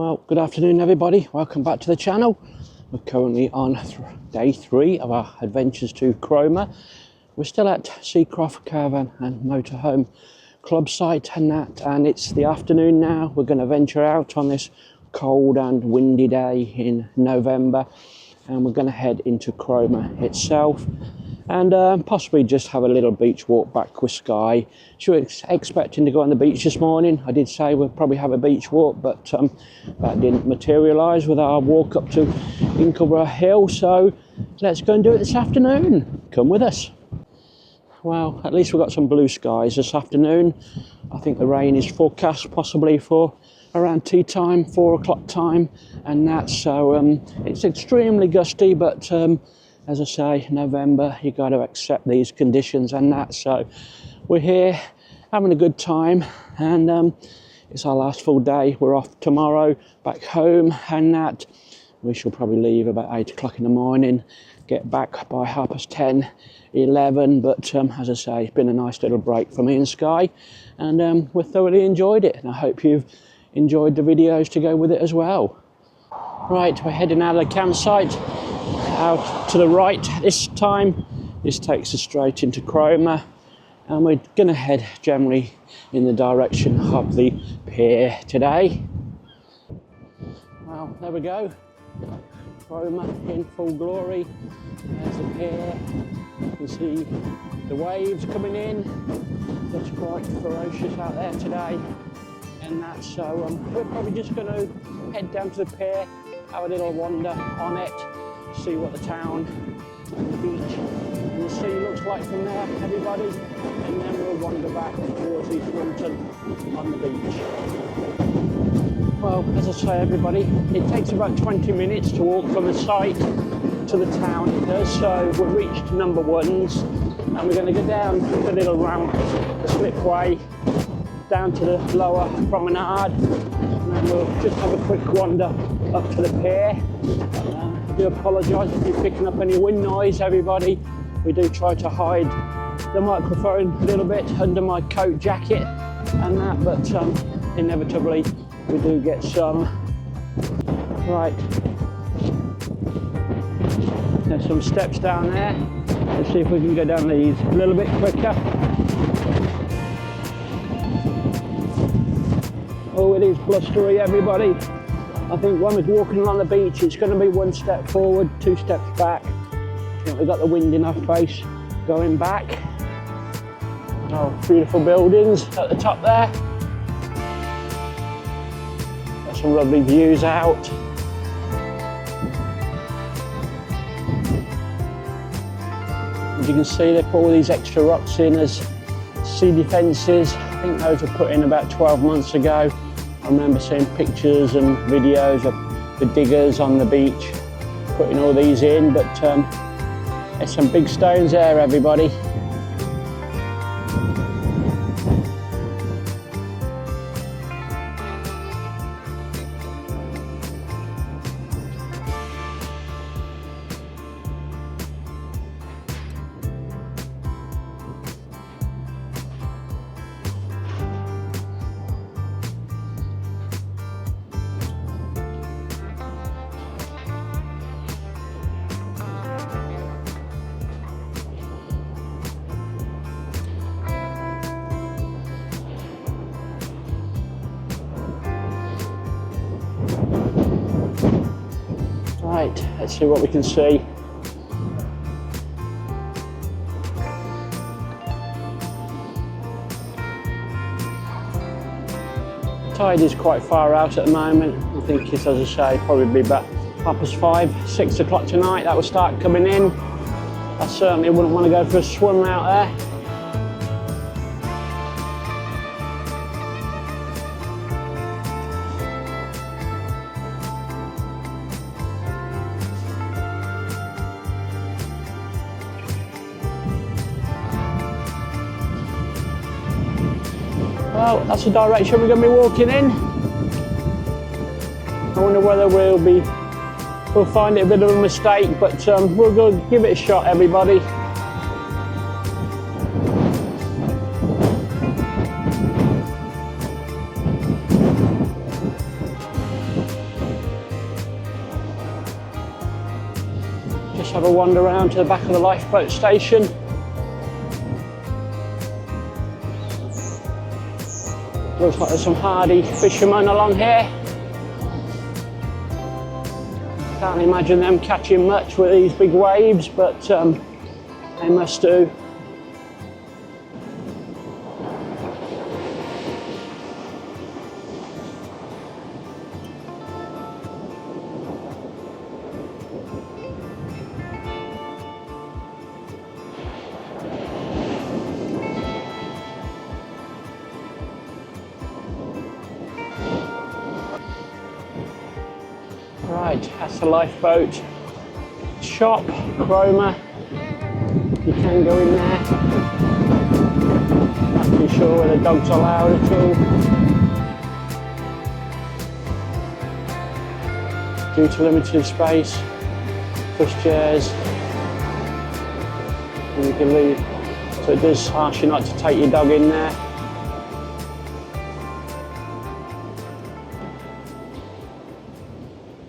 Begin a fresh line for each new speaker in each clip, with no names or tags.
Well, good afternoon everybody, welcome back to the channel. We're currently on day 3 of our adventures to Cromer. We're still at Seacroft Caravan and Motorhome Club site and it's the afternoon now. We're going to venture out on this cold and windy day in November and we're going to head into Cromer itself and possibly just have a little beach walk back with Skye. She was expecting to go on the beach this morning. I did say we'll probably have a beach walk, but that didn't materialise with our walk up to Inkleborough Hill, so let's go and do it this afternoon. Come with us. Well, at least we've got some blue skies this afternoon. I think the rain is forecast possibly for around tea time, 4 o'clock time and that, so it's extremely gusty, but as I say, November, you got to accept these conditions and that. So we're here having a good time and it's our last full day. We're off tomorrow back home and that. We shall probably leave about 8 o'clock in the morning, get back by 10:30, 11. But as I say, it's been a nice little break for me and Skye and we've thoroughly enjoyed it. And I hope you've enjoyed the videos to go with it as well. Right, we're heading out of the campsite. Out to the right this time. This takes us straight into Cromer and we're going to head generally in the direction of the pier today. Well, there we go, Cromer in full glory. There's the pier, you can see the waves coming in. Looks quite ferocious out there today and that, so we're probably just going to head down to the pier, have a little wander on it, see what the town and the beach and the sea looks like from there, everybody, and then we'll wander back towards East Runton on the beach. Well, as I say everybody, it takes about 20 minutes to walk from the site to the town, it does, so we've reached number ones and we're going to go down the little ramp, slipway, down to the lower promenade and then we'll just have a quick wander up to the pier. I do apologise if you're picking up any wind noise, everybody. We do try to hide the microphone a little bit under my coat jacket and that, but inevitably we do get some. Right, there's some steps down there. Let's see if we can go down these a little bit quicker. Oh, it is blustery, everybody. I think when we're walking along the beach, it's going to be 1 step forward, 2 steps back. I think we've got the wind in our face going back. Oh, beautiful buildings at the top there. Got some lovely views out. As you can see, they put all these extra rocks in as sea defences. I think those were put in about 12 months ago. I remember seeing pictures and videos of the diggers on the beach putting all these in, but there's some big stones there, everybody. Right, let's see what we can see. Tide is quite far out at the moment. I think it's, as I say, probably be about 5:30, 6 o'clock tonight that will start coming in. I certainly wouldn't want to go for a swim out there. Well, that's the direction we're going to be walking in. I wonder whether we'll find it a bit of a mistake, but we'll go give it a shot, everybody. Let's have a wander around to the back of the lifeboat station. Looks like there's some hardy fishermen along here. Can't imagine them catching much with these big waves, but they must do. Right, that's the lifeboat shop, Cromer. You can go in there. Not too sure whether dogs are allowed at all. Due to limited space, pushchairs. And you can leave. So it does ask you not to take your dog in there.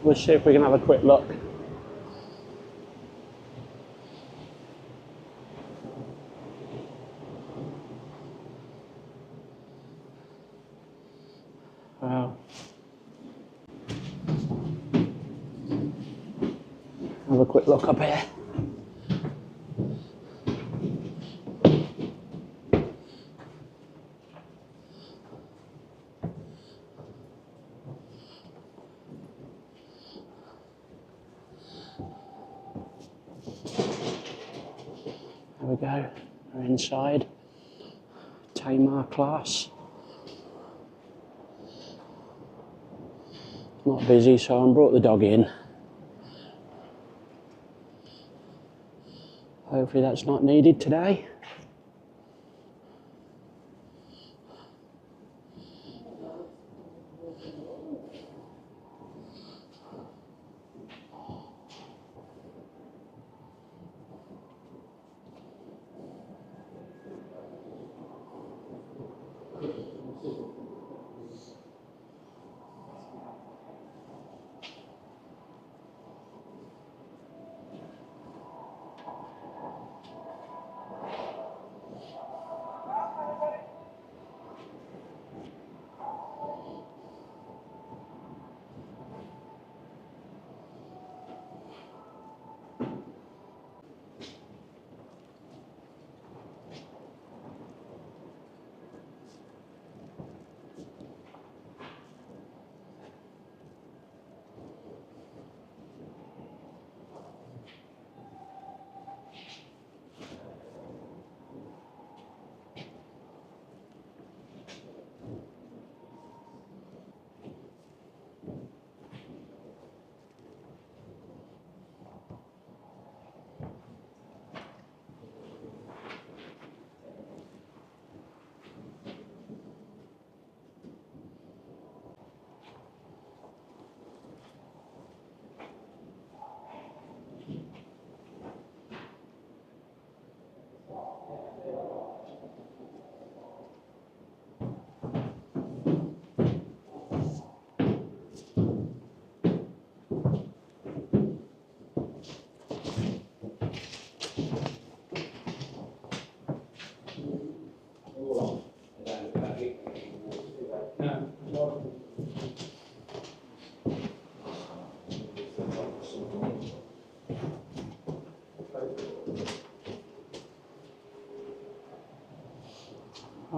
We'll see if we can have a quick look. Wow. Have a quick look up here. There we go, we're inside. Tamar class. Not busy, so I brought the dog in. Hopefully that's not needed today.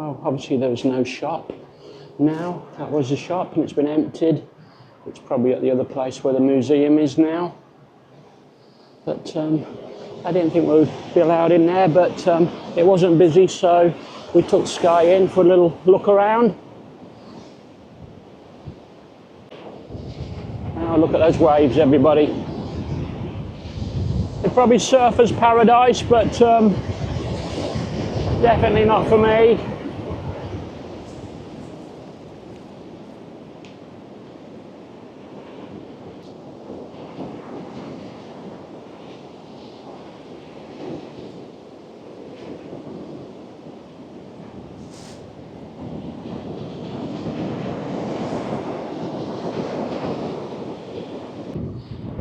Oh, obviously there was no shop now. That was the shop and it's been emptied. It's probably at the other place where the museum is now. But I didn't think we would be allowed in there, but it wasn't busy, so we took Skye in for a little look around. Now look at those waves, everybody. It's probably surfer's paradise, but definitely not for me.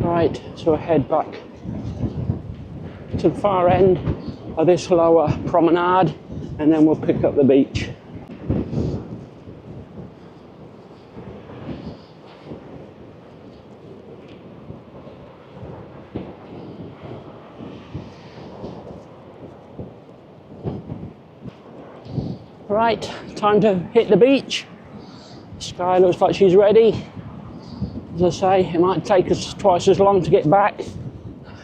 Right, so I head back to the far end of this lower promenade, and then we'll pick up the beach. Right, time to hit the beach. Skye looks like she's ready. As I say, it might take us twice as long to get back.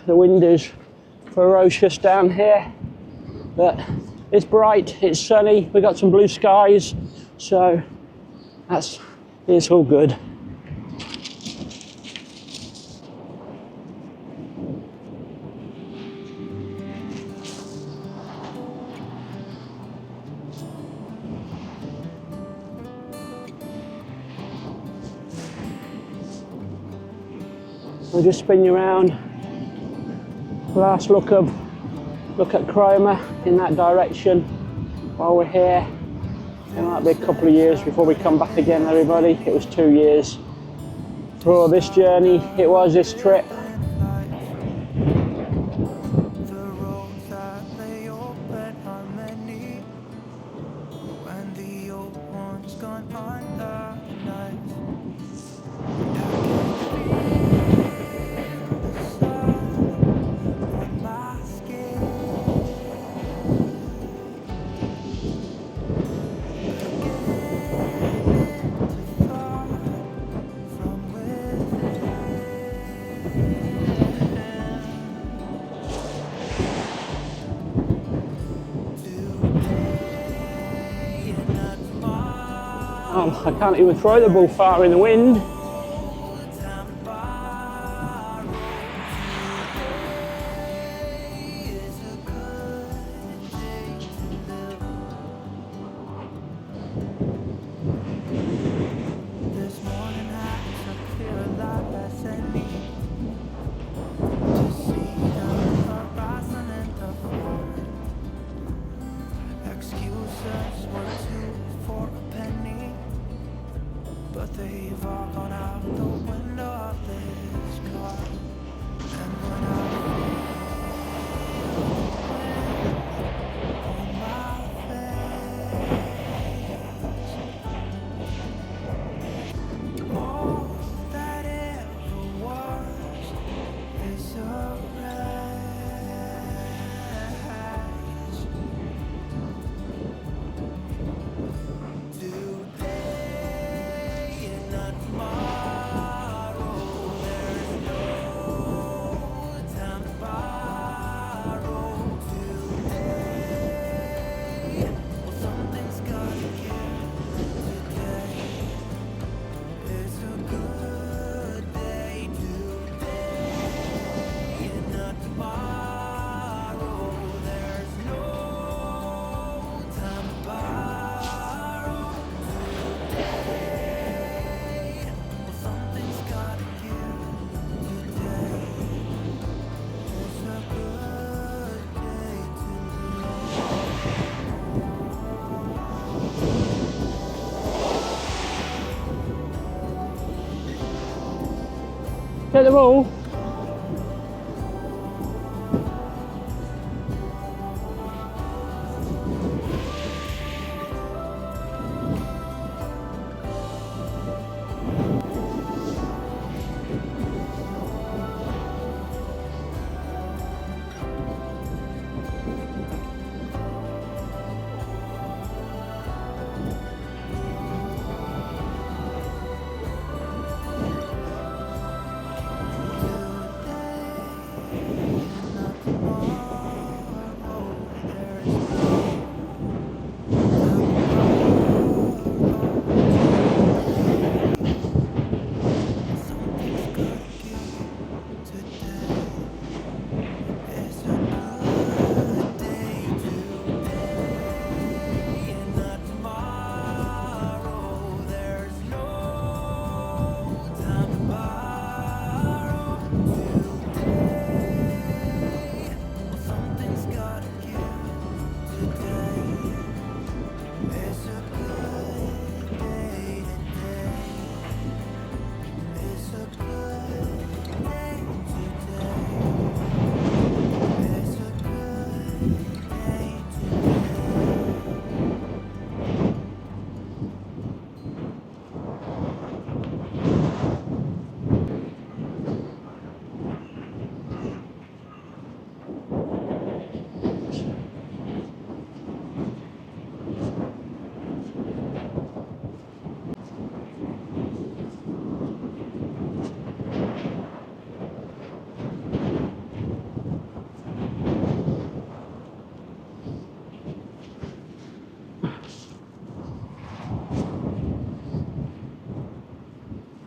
The wind is ferocious down here, but it's bright, it's sunny, we've got some blue skies, so it's all good. I'll just spin you around. Last look at Cromer in that direction while we're here. It might be a couple of years before we come back again, everybody. It was 2 years for this journey. It was this trip. I can't even throw the ball far in the wind. Get the ball.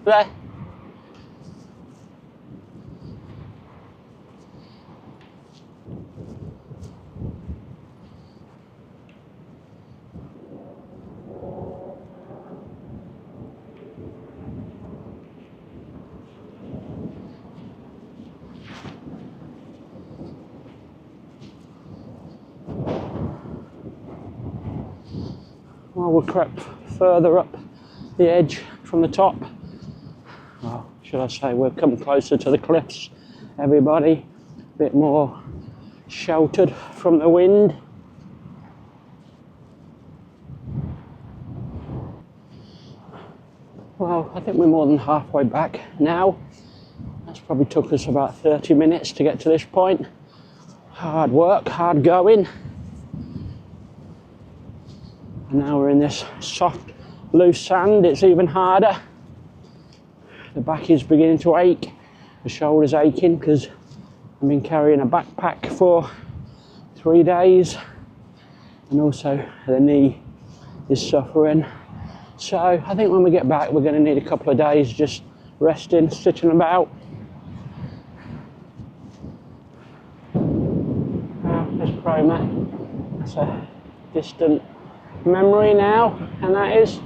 There. Well, we'll creep further up the edge from the top. Well, should I say we're coming closer to the cliffs, everybody. A bit more sheltered from the wind. Well, I think we're more than halfway back now. That's probably took us about 30 minutes to get to this point. Hard work, hard going. And now we're in this soft, loose sand. It's even harder. The back is beginning to ache. The shoulder's aching because I've been carrying a backpack for 3 days. And also the knee is suffering. So I think when we get back, we're going to need a couple of days just resting, sitting about. There's Cromer. That's a distant memory now, and that is.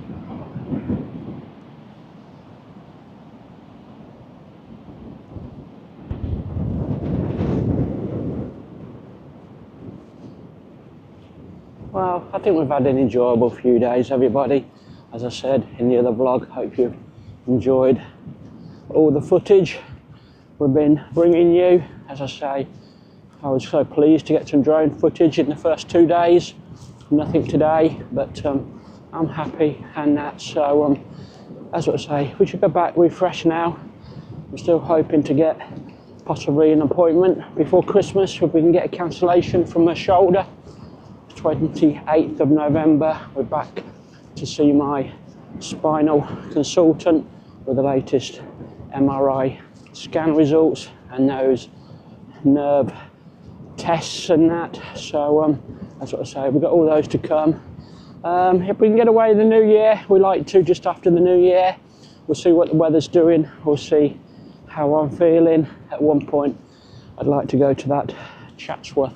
Well, I think we've had an enjoyable few days, everybody. As I said in the other vlog, hope you've enjoyed all the footage we've been bringing you. As I say, I was so pleased to get some drone footage in the first 2 days. Nothing today, but I'm happy, and that. So as I say, we should go back refreshed now. I'm still hoping to get possibly an appointment before Christmas if we can get a cancellation from my shoulder. 28th of November, we're back to see my spinal consultant with the latest MRI scan results and those nerve tests and that. So that's what I say, we've got all those to come. If we can get away in the new year, we like to just after the new year. We'll see what the weather's doing, we'll see how I'm feeling. At one point I'd like to go to that Chatsworth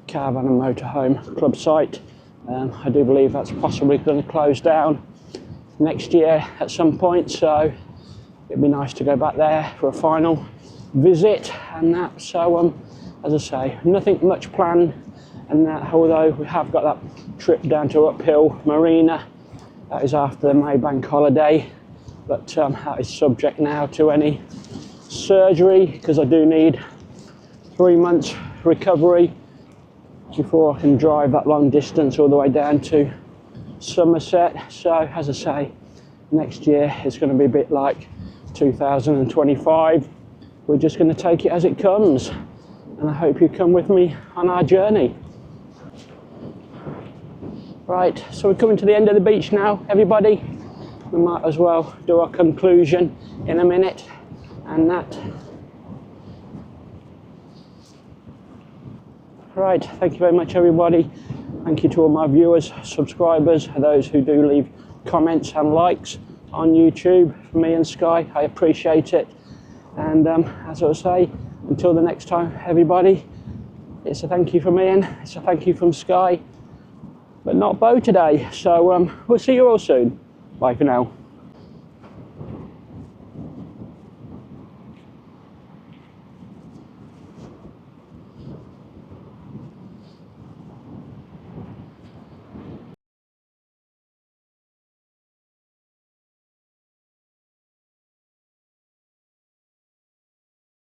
Caravan and Motorhome club site. I do believe that's possibly going to close down next year at some point, so it'd be nice to go back there for a final visit and that. So as I say, nothing much planned, and that, although we have got that trip down to Uphill Marina, that is after the May Bank holiday, but that is subject now to any surgery because I do need 3 months recovery before I can drive that long distance all the way down to Somerset. So as I say, next year it's going to be a bit like 2025. We're just going to take it as it comes, and I hope you come with me on our journey. Right, so we're coming to the end of the beach now, everybody. We might as well do our conclusion in a minute and that. Right, thank you very much, everybody. Thank you to all my viewers, subscribers, and those who do leave comments and likes on YouTube for me and Skye. I appreciate it. And as I say, until the next time, everybody, it's a thank you from Ian, it's a thank you from Skye, but not Bo today. So we'll see you all soon. Bye for now.